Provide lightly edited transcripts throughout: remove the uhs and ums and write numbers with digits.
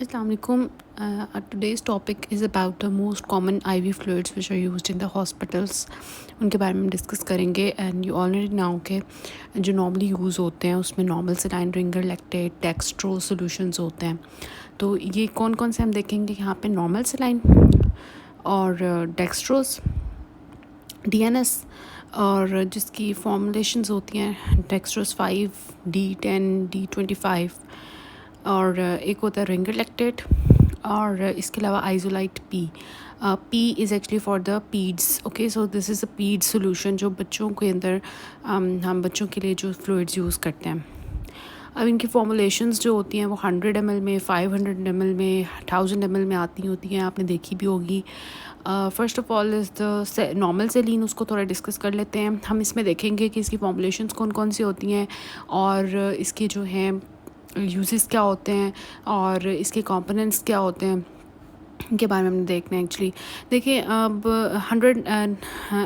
Assalamualaikum. Today's topic is about the most common IV fluids which are used in the hospitals. उनके बारे में हम discuss करेंगे and you already now के जो नॉर्मली यूज़ होते हैं उसमें normal saline, ringer lactate, dextro solutions होते हैं. तो ये कौन कौन से हम देखेंगे यहाँ पे. नॉर्मल सेलाइन और डेक्स्ट्रोस, DNS और जिसकी फॉर्मुलेशंस होती हैं डेक्स्ट्रोस 5, D10, D25 और एक होता है रिंगर लैक्टेट और इसके अलावा Isolyte P. P is actually for the peds. Okay, so this is a ped solution जो बच्चों के अंदर हम बच्चों के लिए जो फ्लूइड्स यूज़ करते हैं. अब इनकी फॉर्मुलेशंस जो होती हैं वो 100 ml में, 500 ml में, 1000 ml में आती होती हैं. आपने देखी भी होगी. First of all is the normal saline. उसको थोड़ा डिस्कस कर लेते हैं. हम इसमें देखेंगे कि इसकी फॉर्मुलेशंस कौन कौन सी होती हैं और इसके जो हैं यूजेस क्या होते हैं और इसके कंपोनेंट्स क्या होते हैं के बारे में हमने देखना है. एक्चुअली देखिए, अब 100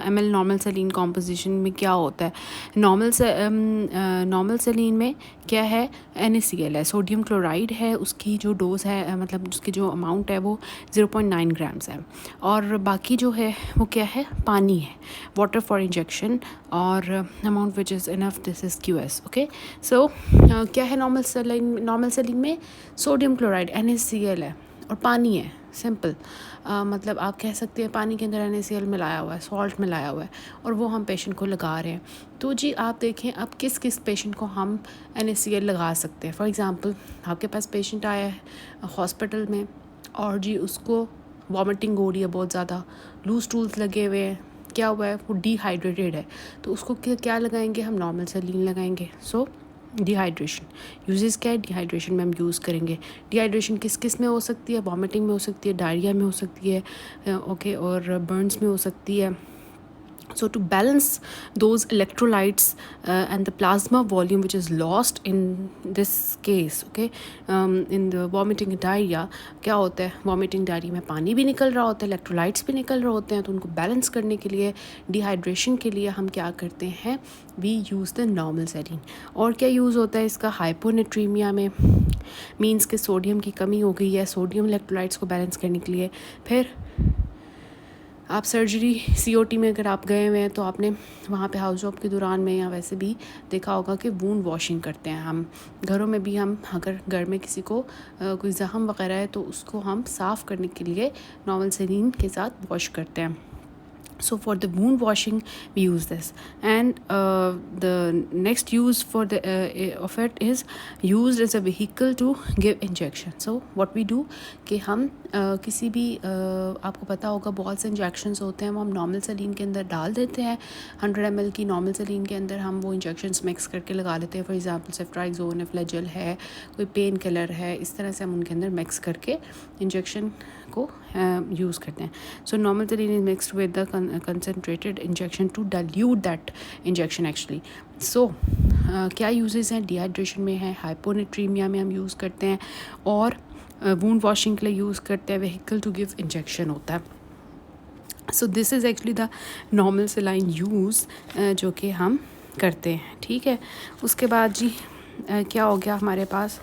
ml नॉर्मल सेलिन कॉम्पोजिशन में क्या होता है. नॉर्मल सेलिन में क्या है, NaCl है, सोडियम क्लोराइड है. उसकी जो डोज़ है मतलब उसकी जो अमाउंट है वो 0.9 ग्राम्स है. और बाकी जो है वो क्या है, पानी है, वाटर फॉर इंजेक्शन और amount which is enough, this is QS. Okay, so क्या है नॉर्मल सेलिन में सोडियम क्लोराइड NaCl है और पानी है. सिंपल मतलब आप कह सकते हैं पानी के अंदर NaCl मिलाया हुआ है, सॉल्ट मिलाया हुआ है और वो हम पेशेंट को लगा रहे हैं. तो जी आप देखें अब किस किस पेशेंट को हम NaCl लगा सकते हैं. फॉर एग्ज़ाम्पल आपके पास पेशेंट आया है हॉस्पिटल में और जी उसको वॉमिटिंग हो रही है बहुत ज़्यादा, लूज टूल्स लगे हुए हैं, क्या हुआ है, वो डिहाइड्रेटेड है. तो उसको क्या लगाएंगे हम, नॉर्मल सेलिन लगाएंगे. सो डिहाइड्रेशन यूजेस क्या है, डिहाइड्रेशन में हम यूज़ करेंगे. डिहाइड्रेशन किस किस में हो सकती है, वॉमिटिंग में हो सकती है, डायरिया में हो सकती है, ओके, और बर्न्स में हो सकती है. So to balance those electrolytes and the plasma volume which is lost in this case, okay, in the vomiting and diarrhea, क्या होता है, vomiting diarrhea में पानी भी निकल रहा होता है, electrolytes भी निकल रहे होते हैं. तो उनको बैलेंस करने के लिए, डिहाइड्रेशन के लिए हम क्या करते हैं, we use the normal saline. और क्या यूज़ होता है इसका, हाइपोनेट्रीमिया में, मीन्स के सोडियम की कमी हो गई है, सोडियम इलेक्ट्रोलाइट्स को बैलेंस करने के लिए. फिर आप सर्जरी COT में अगर आप गए हुए हैं तो आपने वहाँ पे हाउस जॉब के दौरान में या वैसे भी देखा होगा कि वूंड वॉशिंग करते हैं हम. घरों में भी हम अगर घर में किसी को कोई ज़ख़म वगैरह है तो उसको हम साफ़ करने के लिए नॉर्मल सेलिन के साथ वॉश करते हैं. So for the wound washing we use this. And the next use for the of it is used as a vehicle to give injection. So what we do कि हम किसी भी आपको पता होगा बहुत से इंजेक्शंस होते हैं वो हम नॉर्मल सेलिन के अंदर डाल देते हैं. 100 ml की नॉर्मल सेलिन के अंदर हम वो इंजेक्शंस मिक्स करके लगा लेते हैं. फॉर एग्जांपल सेफ्ट्राइक्सोन है, फ्लैजेल है, कोई पेन किलर है, इस तरह से हम उनके अंदर मिक्स करके इंजेक्शन को यूज़ करते हैं. So normal saline is mixed with the concentrated injection to dilute that injection actually. So क्या यूजेस हैं, डिहाइड्रेशन में है, हाइपोनेट्रीमिया में हम यूज़ करते हैं और वूंड वॉशिंग के लिए यूज़ करते हैं, व्हीकल टू गिव इंजेक्शन होता है. सो this is actually the normal saline use जो कि हम करते हैं. ठीक है, उसके बाद जी क्या हो गया हमारे पास,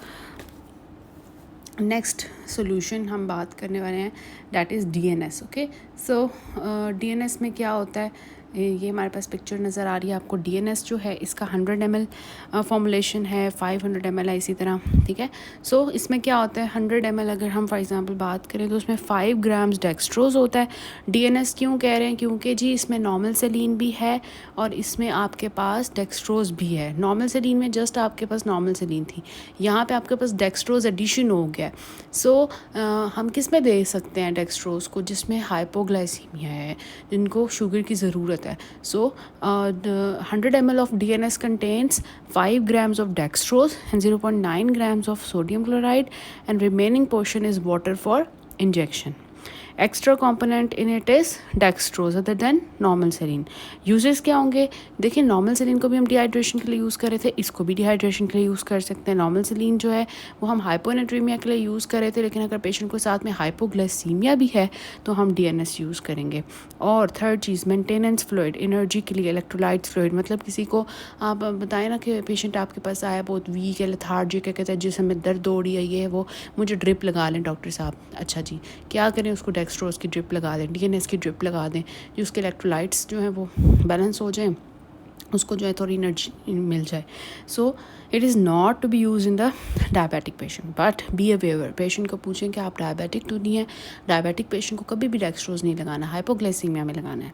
नेक्स्ट सोल्यूशन हम बात करने वाले हैं, that is DNS. Okay, so DNS में क्या होता है, ये हमारे पास पिक्चर नज़र आ रही है आपको. DNS जो है इसका 100 ml फॉर्मुलेशन है, 500 ml है इसी तरह. ठीक है, सो इसमें क्या होता है, 100 ml अगर हम फॉर एग्जांपल बात करें तो उसमें 5 ग्राम्स डेक्स्ट्रोज होता है. DNS क्यों कह रहे हैं, क्योंकि जी इसमें नॉर्मल सेलिन भी है और इसमें आपके पास डेक्स्ट्रोज भी है. नॉर्मल सेलिन में जस्ट आपके पास नॉर्मल सेलिन थी, यहाँ पे आपके पास डेक्स्ट्रोज एडिशन हो गया. सो हम किस में दे सकते हैं डेक्स्ट्रोज को, जिसमें हाइपोग्लाइसीमिया है, जिनको शुगर की ज़रूरत है. So 100 ml of DNS contains 5 grams of dextrose and 0.9 grams of sodium chloride, and remaining portion is water for injection. Extra component in it is dextrose other than normal saline. Uses क्या होंगे? देखिए normal salient को भी हम dehydration के लिए use कर रहे थे, इसको भी डिहाइड्रेशन के लिए यूज़ कर सकते हैं। नॉर्मल सेलिन जो है वो हम हाइपोनेट्रीमिया के लिए यूज़ कर रहे थे, लेकिन अगर पेशेंट को साथ में हाइपोग्लाइसीमिया भी है तो हम डीएनएस यूज़ करेंगे। और थर्ड चीज़ मेंटेनेंस फ्लूइड, एनर्जी के लिए इलेक्ट्रोलाइट्स फ्लूइड। मतलब किसी को आप बताएं ना कि पेशेंट आपके पास आया बहुत वीक है, लेथार्जिक है, कहता है जिसम में दर्द हो रही है, ये वो, मुझे ड्रिप लगा लें डॉक्टर साहब। अच्छा जी, क्या करें? उसको डेक्सट्रोज की ड्रिप लगा दें, डीएनएस की ड्रिप लगा दें, जो उसके इलेक्ट्रोलाइट्स जो हैं वो बैलेंस हो जाएं, उसको जो है थोड़ी एनर्जी मिल जाए। So it is not to be use in the diabetic patient, but be aware. Patient को पूछें कि आप डायबिटिक तो नहीं है। डायबिटिक पेशेंट को कभी भी डेक्सट्रोज नहीं लगाना, हाइपोग्लाइसीमिया में लगाना है।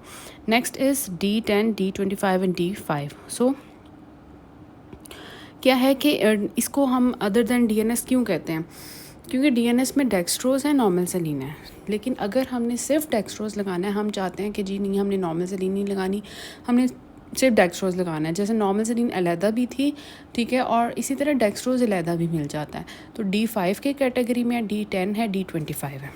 Next is D10, D25 and D5। सो क्या है कि इसको हम अदर देन डीएनएस क्यों कहते हैं? क्योंकि डीएनएस में डेक्सट्रोज है, नॉर्मल सेलिन है। लेकिन अगर हमने सिर्फ डेक्सट्रोज लगाना है, हम चाहते हैं कि जी नहीं हमने नॉर्मल सेलिन नहीं लगानी, हमने सिर्फ डेक्सट्रोज लगाना है। जैसे नॉर्मल सेलिन अलहदा भी थी, ठीक है, और इसी तरह डेक्सट्रोज अलहदा भी मिल जाता है। तो D5 के कैटेगरी में D10 है, D25 है।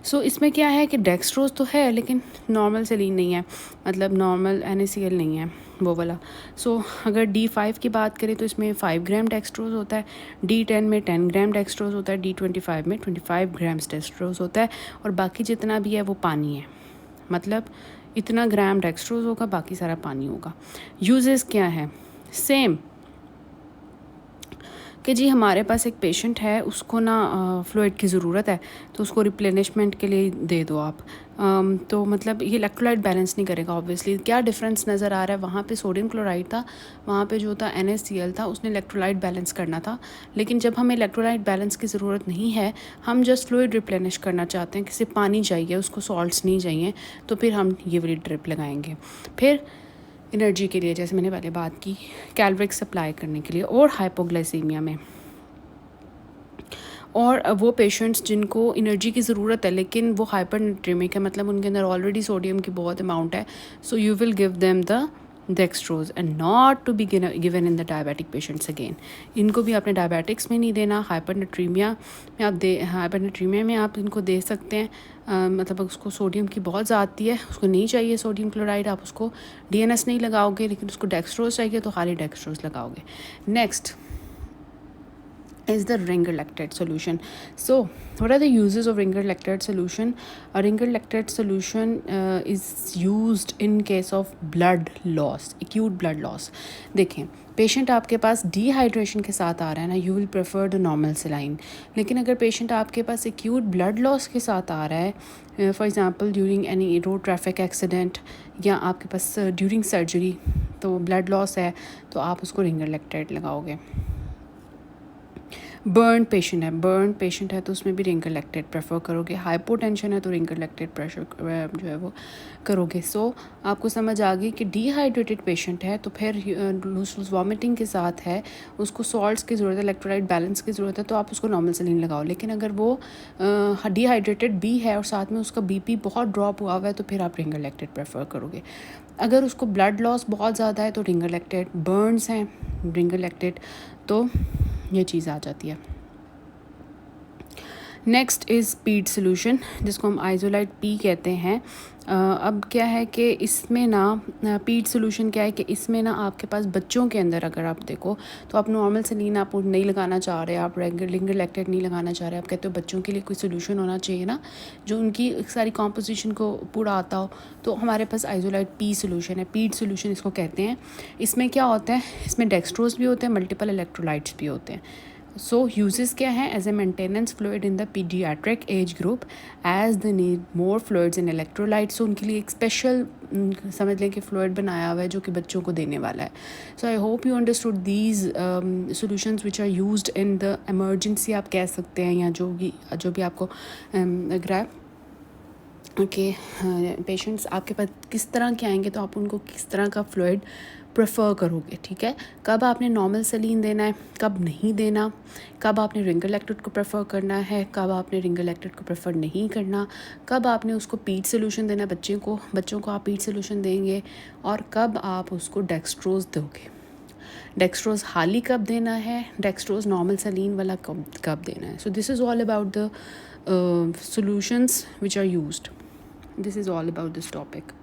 सो इसमें क्या है कि डेक्सट्रोज तो है लेकिन नॉर्मल सेलिन नहीं है, मतलब नॉर्मल NaCl नहीं है वो वाला। सो अगर D5 की बात करें तो इसमें 5 ग्राम डेक्सट्रोज होता है, D10 में 10 ग्राम डेक्सट्रोज होता है, D25 में 25 ग्राम डेक्सट्रोज होता है, और बाकी जितना भी है वो पानी है। मतलब इतना ग्राम डेक्सट्रोज होगा, बाकी सारा पानी होगा। यूजेस क्या है? सेम कि जी हमारे पास एक पेशेंट है, उसको ना फ्लूइड की ज़रूरत है, तो उसको रिप्लेनिशमेंट के लिए दे दो आप। तो मतलब ये इलेक्ट्रोलाइट बैलेंस नहीं करेगा ऑब्वियसली। क्या डिफरेंस नज़र आ रहा है? वहाँ पे सोडियम क्लोराइड था, वहाँ पे जो था NaCl था, उसने इलेक्ट्रोलाइट बैलेंस करना था। लेकिन जब हमें इलेक्ट्रोलाइट बैलेंस की ज़रूरत नहीं है, हम जस्ट फ्लूइड रिप्लेनिश करना चाहते हैं, किसी पानी चाहिए, उसको सॉल्ट्स नहीं चाहिए, तो फिर हम ये वाली ड्रिप लगाएंगे। फिर एनर्जी के लिए, जैसे मैंने पहले बात की, कैलोरिक सप्लाई करने के लिए, और हाइपोग्लाइसीमिया में। और वो पेशेंट्स जिनको एनर्जी की ज़रूरत है लेकिन वो हाइपरनेट्रेमिक है, मतलब उनके अंदर ऑलरेडी सोडियम की बहुत अमाउंट है, so you will give them the dextrose and not to be given in the diabetic patients again. इनको भी आपने डायबिटिक्स में नहीं देना, हाइपरनेट्रीमिया में आप हाइपरनेट्रीमिया में आप इनको दे सकते हैं। मतलब उसको सोडियम की बहुत ज़्यादा है, उसको नहीं चाहिए सोडियम क्लोराइड, आप उसको डीएनएस नहीं लगाओगे, लेकिन उसको डेक्सट्रोज चाहिए तो खाली डेक्सट्रोज लगाओगे। Next is the Ringer lactate solution. So what are the uses of Ringer lactate solution? A Ringer lactate solution is used in case of blood loss, acute blood loss. देखें patient आपके पास dehydration के साथ आ रहा है ना, you will prefer the normal saline. लेकिन अगर patient आपके पास एक्यूट ब्लड लॉस के साथ आ रहा है, for example during any road traffic accident, या आपके पास ड्यूरिंग सर्जरी, तो ब्लड लॉस है, तो आप उसको रिंगर लैक्टेट लगाओगे। बर्न पेशेंट है तो उसमें भी रिंगर लैक्टेट प्रेफर करोगे। हाइपोटेंशन है तो रिंगर लैक्टेट प्रेशर जो है वो करोगे। सो आपको समझ आ गई कि डिहाइड्रेटेड पेशेंट है तो फिर लूज वॉमिटिंग के साथ है, उसको सॉल्ट्स की ज़रूरत है, इलेक्ट्रोलाइट बैलेंस की ज़रूरत है, तो आप उसको नॉर्मल सेलिन लगाओ। लेकिन अगर वो डिहाइड्रेटेड भी है और साथ में उसका BP बहुत ड्रॉप हुआ हुआ है तो फिर आप रिंगर लैक्टेट प्रेफर करोगे। अगर उसको ब्लड लॉस बहुत ज़्यादा है तो रिंगर लैक्टेट, बर्न्स हैं रिंगर लैक्टेट, तो ये चीज़ आ जाती है। नेक्स्ट इज़ पीड सोल्यूशन, जिसको हम आइसोलाइट P कहते हैं। अब क्या है कि इसमें ना पीड सोल्यूशन क्या है कि इसमें ना आपके पास बच्चों के अंदर अगर आप देखो तो आप नॉर्मल सेलिन आप नहीं लगाना चाह रहे, आप रिंगर लैक्टेट नहीं लगाना चाह रहे, आप कहते हो बच्चों के लिए कोई सोल्यूशन होना चाहिए ना जो उनकी सारी कॉम्पोजिशन को पूरा आता हो, तो हमारे पास आइसोलाइट P सोल्यूशन है, पीड सोल्यूशन इसको कहते हैं। इसमें क्या होता है, इसमें डेक्सट्रोज भी होते हैं, मल्टीपल इलेक्ट्रोलाइट्स भी होते हैं। सो यूजेस क्या है? As a maintenance fluid in the paediatric age group as the need more fluids in electrolytes. So उनके लिए एक स्पेशल समझ लें कि फ्लूइड बनाया हुआ है जो कि बच्चों को देने वाला है। So I hope you understood these solutions which are used in the emergency आप कह सकते हैं, या जो भी आपको लग रहा है कि पेशेंट्स आपके पास किस तरह के आएंगे तो आप उनको किस तरह का फ्लूइड प्रेफर करोगे। ठीक है, कब आपने नॉर्मल सेलिन देना है, कब नहीं देना, कब आपने रिंगर लैक्टेट को प्रेफर करना है, कब आपने रिंगर लैक्टेट को प्रेफर नहीं करना, कब आपने उसको पीड सोल्यूशन देना है, बच्चों को आप पीड सोल्यूशन देंगे, और कब आप उसको डेक्सट्रोज दोगे। डेक्सट्रोज हाली कब देना है, डेक्सट्रोज नॉर्मल सलीन वाला कब देना है. सो this is all about the solutions which are used. This is all about this topic.